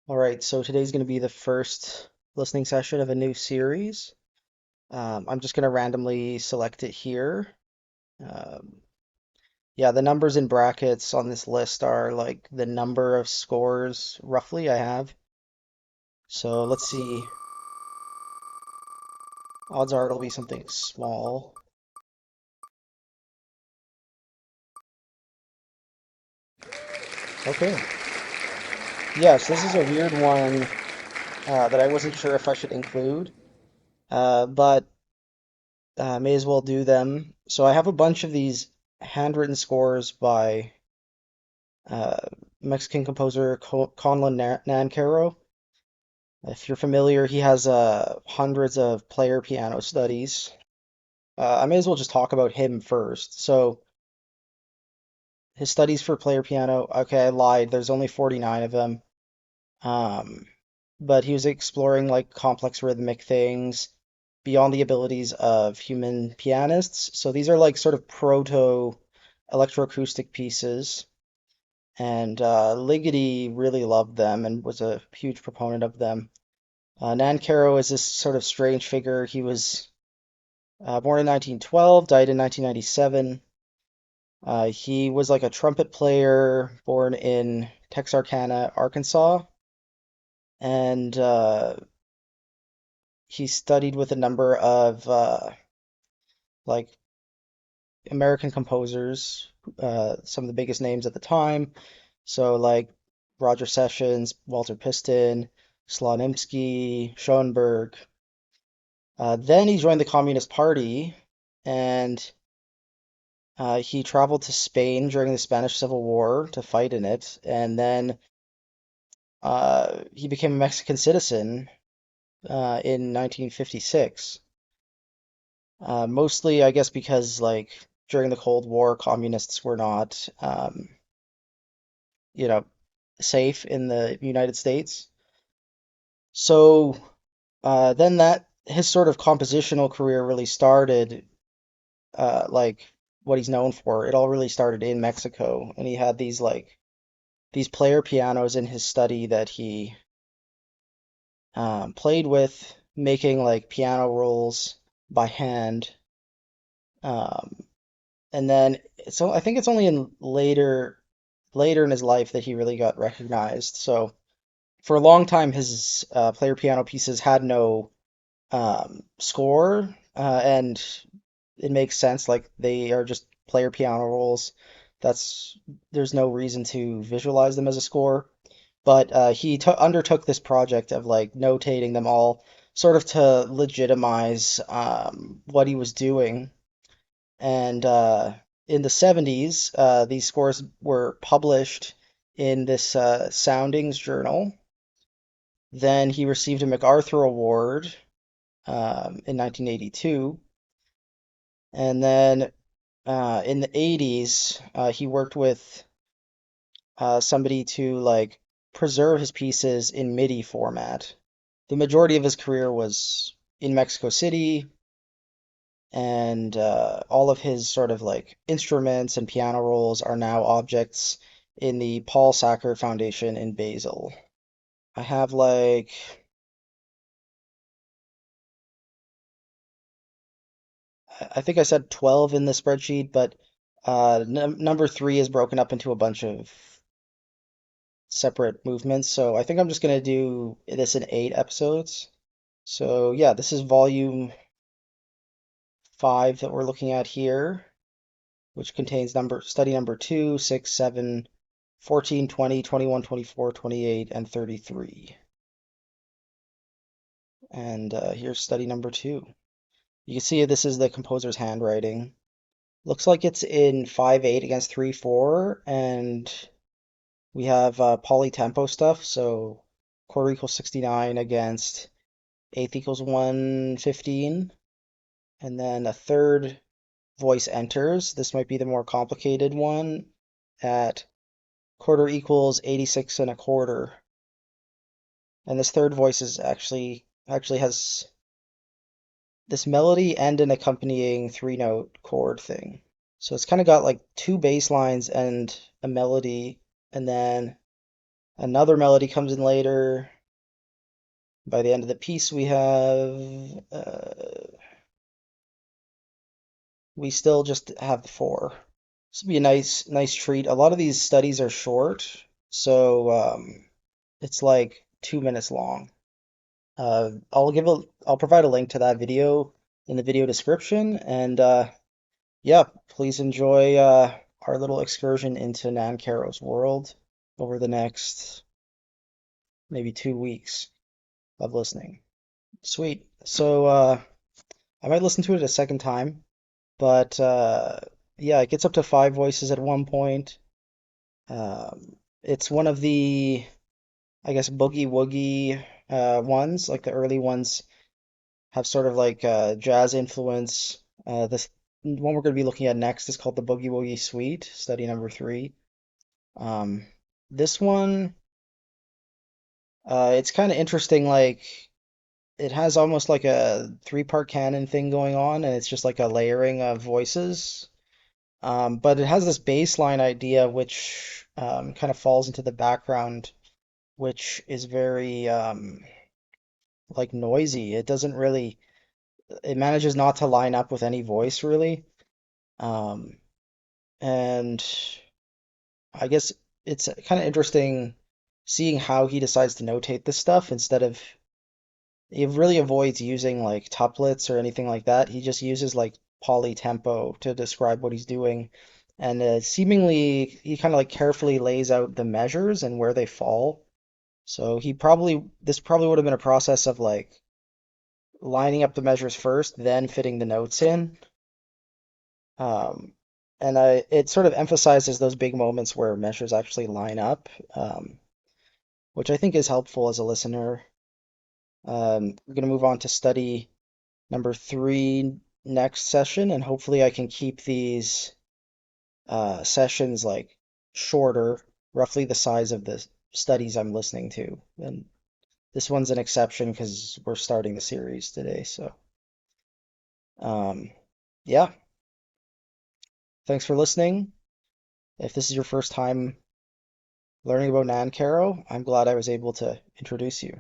All right, so today's going to be the first listening session of a new series. I'm just going to randomly select it here. Um, yeah, the numbers in brackets on this list are like the number of scores roughly I have. So let's see. Odds are it'll be something small. Okay. Yes, this is a weird one that I wasn't sure if I should include, but may as well do them. So I have a bunch of these handwritten scores by uh, Mexican composer Conlon Nancarrow. If you're familiar, he has hundreds of player piano studies. I may as well just talk about him first. So his studies for player piano, okay, I lied. There's only 49 of them. Um, but he was exploring like complex rhythmic things beyond the abilities of human pianists. So these are like sort of proto electroacoustic pieces. And Ligeti really loved them and was a huge proponent of them. Nancarrow is this sort of strange figure. He was born in 1912, died in 1997. He was like a trumpet player born in Texarkana, Arkansas, and he studied with a number of like American composers, some of the biggest names at the time. So like Roger Sessions, Walter Piston, Slonimsky, Schoenberg. Then he joined the Communist Party and he traveled to Spain during the Spanish Civil War to fight in it. And then he became a Mexican citizen in 1956. Mostly, I guess, because like during the Cold War, communists were not, you know, safe in the United States. So then that his sort of compositional career really started, like what he's known for. It all really started in Mexico, and he had these player pianos in his study that he played with, making like piano rolls by hand. Um, and then so I think it's only in later in his life that he really got recognized. So for a long time, his player piano pieces had no score, and it makes sense. Like they are just player piano rolls. That's there's no reason to visualize them as a score. But he undertook this project of like notating them all, sort of to legitimize what he was doing. And in the 70s, these scores were published in this soundings journal. Then he received a MacArthur Award in 1982. And then in the 80s, he worked with somebody to like preserve his pieces in MIDI format. The majority of his career was in Mexico City, and all of his sort of like instruments and piano rolls are now objects in the Paul Sacker Foundation in Basel. I have like I think I said 12 in the spreadsheet, but number three is broken up into a bunch of separate movements. So I think I'm just gonna do this in 8 episodes. So yeah, this is volume 5 that we're looking at here, which contains study number 2, 6, 7, 14, 20, 21, 24, 28, and 33. And here's study number 2. You can see this is the composer's handwriting. Looks like it's in 5/8 against 3/4, and we have polytempo stuff, so quarter equals 69 against eighth equals 115, and then a third voice enters. This might be the more complicated one at quarter equals 86 and a quarter. And this third voice is actually has this melody and an accompanying 3 note chord thing. So it's kind of got like two bass lines and a melody, and then Another melody comes in later. By the end of the piece, we still just have the four. This would be a nice treat. A lot of these studies are short, so it's like 2 minutes long. I'll provide a link to that video in the video description, and yeah, please enjoy our little excursion into Nancarrow's world over the next maybe 2 weeks of listening. Sweet. So I might listen to it a second time, but yeah, it gets up to five voices at one point. It's one of the, I guess, boogie woogie ones, like the early ones have sort of like jazz influence. This one we're going to be looking at next is called the Boogie Woogie Suite, study number 3. Um, this one, it's kind of interesting. Like it has almost like a three-part canon thing going on, and it's just like a layering of voices. But it has this baseline idea which kind of falls into the background, which is very like noisy. It manages not to line up with any voice really. Um, and I guess it's kind of interesting seeing how he decides to notate this stuff instead of he really avoids using like tuplets or anything like that. He just uses like polytempo to describe what he's doing. And seemingly he kind of like carefully lays out the measures and where they fall. So this probably would have been a process of like lining up the measures first, then fitting the notes in. Um, and it sort of emphasizes those big moments where measures actually line up, which I think is helpful as a listener. We're going to move on to study number 3 next session, and hopefully I can keep these sessions like shorter, roughly the size of the studies I'm listening to. And this one's an exception because we're starting the series today. So, um, yeah, thanks for listening. If this is your first time learning about Nancarrow, I'm glad I was able to introduce you.